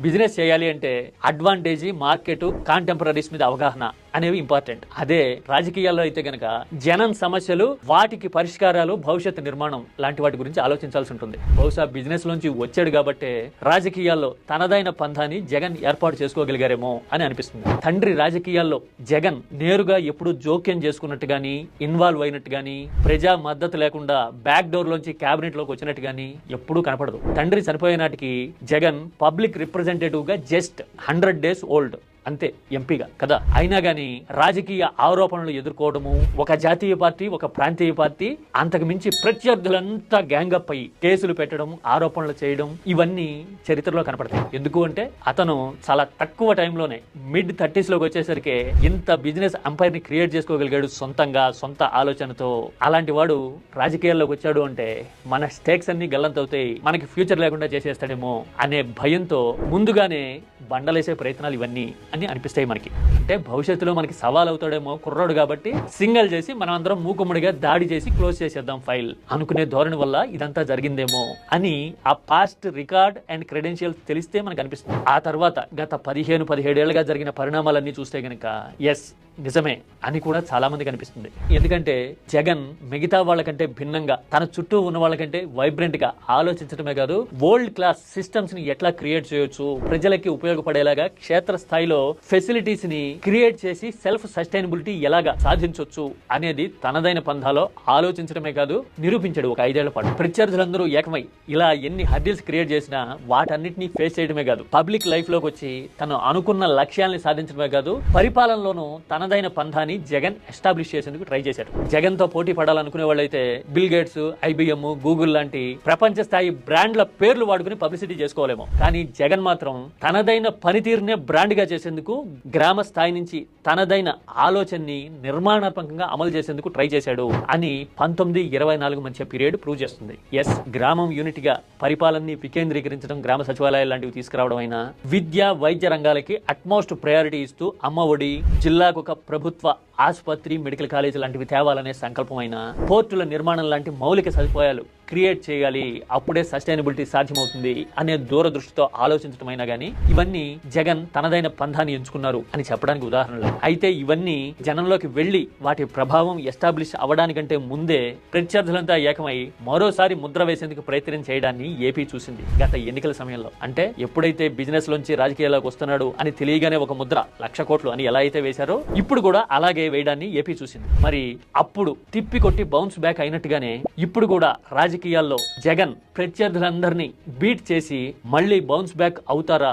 Business చేయాలి అంటే advantage, market, contemporaries మీద అవగాహన అనేవి ఇంపార్టెంట్. అదే రాజకీయాల్లో అయితే గనక జనం సమస్యలు, వాటికి పరిష్కారాలు, భవిష్యత్తు నిర్మాణం లాంటి వాటి గురించి ఆలోచించాల్సి ఉంటుంది. బహుశా బిజినెస్ లోంచి వచ్చాడు కాబట్టి రాజకీయాల్లో తనదైన పంథాని జగన్ ఏర్పాటు చేసుకోగలిగారేమో అని అనిపిస్తుంది. తండ్రి రాజకీయాల్లో జగన్ నేరుగా ఎప్పుడు జోక్యం చేసుకున్నట్టు గానీ, ఇన్వాల్వ్ అయినట్టు గానీ, ప్రజా మద్దతు లేకుండా బ్యాక్ డోర్ లోంచి క్యాబినెట్ లోకి వచ్చినట్టు గానీ ఎప్పుడూ కనపడదు. తండ్రి చనిపోయే నాటికి జగన్ పబ్లిక్ రిప్రజెంటేటివ్ గా జస్ట్ 100 days ఓల్డ్ అంతే, ఎంపీగా కదా. అయినా గానీ రాజకీయ ఆరోపణలు ఎదుర్కోవడము, ఒక జాతీయ పార్టీ, ఒక ప్రాంతీయ పార్టీ, అంతకు మించి ప్రత్యర్థులంతా గ్యాంగప్ అయ్యి కేసులు పెట్టడం, ఆరోపణలు చేయడం, ఇవన్నీ చరిత్రలో కనపడతాయి. ఎందుకు అంటే అతను చాలా తక్కువ టైంలోనే మిడ్ 30s లోకి వచ్చేసరికి ఇంత బిజినెస్ అంపైర్ ని క్రియేట్ చేసుకోగలిగాడు సొంతంగా, సొంత ఆలోచనతో. అలాంటి వాడు రాజకీయాల్లోకి వచ్చాడు అంటే మన స్టేక్స్ అన్ని గల్లంతవుతాయి, మనకి ఫ్యూచర్ లేకుండా చేసేస్తాడేమో అనే భయంతో ముందుగానే బండలేసే ప్రయత్నాలు ఇవన్నీ అని అనిపిస్తాయి మనకి. అంటే భవిష్యత్తులో మనకి సవాల్ అవుతాడేమో కుర్రాడు కాబట్టి సింగల్ చేసి మనం అందరం మూకుమ్మడిగా దాడి చేసి క్లోజ్ చేసేద్దాం ఫైల్ అనుకునే ధోరణి వల్ల ఇదంతా జరిగిందేమో అని ఆ పాస్ట్ రికార్డ్ అండ్ క్రెడెన్షియల్స్ తెలిస్తే మనకు అనిపిస్తుంది. ఆ తర్వాత గత 15-17 ఏళ్లుగా జరిగిన పరిణామాలన్నీ చూస్తే గనక ఎస్ నిజమే అని కూడా చాలా మందికి అనిపిస్తుంది. ఎందుకంటే జగన్ మిగతా వాళ్ళకంటే భిన్నంగా తన చుట్టూ ఉన్న వాళ్ళకంటే వైబ్రెంట్ గా ఆలోచించడమే కాదు, వరల్డ్ క్లాస్ సిస్టమ్స్ ని ఎట్లా క్రియేట్ చేయొచ్చు, ప్రజలకి ఉపయోగపడేలాగా క్షేత్ర స్థాయిలో ఫెసిలిటీస్ ని క్రియేట్ చేసి సెల్ఫ్ సస్టైనబిలిటీ ఎలాగా సాధించవచ్చు అనేది తనదైన పంథాలో ఆలోచించడమే కాదు నిరూపించాడు ఒక 5 ఏళ్ల పాటు. ప్రత్యర్థులందరూ ఏకమై ఇలా ఎన్ని హర్డిల్స్ క్రియేట్ చేసినా వాటన్నిటిని ఫేస్ చేయడమే కాదు, పబ్లిక్ లైఫ్ లోకి వచ్చి తను అనుకున్న లక్ష్యాల్ని సాధించడమే కాదు, పరిపాలనలోనూ తనదైన పంథాని జగన్ ఎస్టాబ్లిష్ చేసేందుకు ట్రై చేశారు. జగన్ తో పోటీ పడాలనుకునే వాళ్ళైతే బిల్ గేట్స్, ఐబిఎం, గూగుల్ లాంటి ప్రపంచ స్థాయి బ్రాండ్ల పేర్లు వాడుకుని పబ్లిసిటీ చేసుకోలేమో, కానీ జగన్ మాత్రం తనదైన పనితీరునే బ్రాండ్ గా చేసేందుకు గ్రామ స్థాయి నుంచి తనదైన ఆలోచనని నిర్మాణాత్మకంగా అమలు చేసేందుకు ట్రై చేశాడు అని 19-24 మధ్య పీరియడ్ ప్రూవ్ చేస్తుంది. ఎస్, గ్రామం యూనిట్గా పరిపాలనని వికేంద్రీకరించడం, గ్రామ సచివాలయాలు లాంటివి తీసుకురావడం అయినా, విద్య, వైద్య రంగాలకి అట్మోస్ట్ ప్రయారిటీ ఇస్తూ అమ్మఒడి, జిల్లాకు ఒక ప్రభుత్వ ఆసుపత్రి, మెడికల్ కాలేజీ లాంటివి తేవాలనే సంకల్పమైన, పోర్టుల నిర్మాణం లాంటి మౌలిక సదుపాయాలు క్రియేట్ చేయాలి, అప్పుడే సస్టైనబిలిటీ సాధ్యమవుతుంది అనే దూరదృష్టితో ఆలోచించడమైనా గానీ ఇవన్నీ జగన్ తనదైన పంథాన్ని ఎంచుకున్నారు అని చెప్పడానికి ఉదాహరణలు. అయితే ఇవన్నీ జనంలోకి వెళ్లి వాటి ప్రభావం ఎస్టాబ్లిష్ అవడానికంటే ముందే ప్రత్యర్థులంతా ఏకమై మరోసారి ముద్ర వేసేందుకు ప్రయత్నం చేయడాన్ని ఏపీ చూసింది గత ఎన్నికల సమయంలో. అంటే ఎప్పుడైతే బిజినెస్ లోంచి రాజకీయాల్లోకి వస్తున్నాడు అని తెలియగానే ఒక ముద్ర 1,00,000 కోట్లు అని ఎలా అయితే వేశారో ఇప్పుడు కూడా అలాగే వేయడాన్ని ఏపీ చూసింది. మరి అప్పుడు తిప్పి కొట్టి బౌన్స్ బ్యాక్ అయినట్టుగానే ఇప్పుడు కూడా రాజకీయాల్లో జగన్ ప్రత్యర్థులందరినీ బీట్ చేసి మళ్ళీ బౌన్స్ బ్యాక్ అవుతారా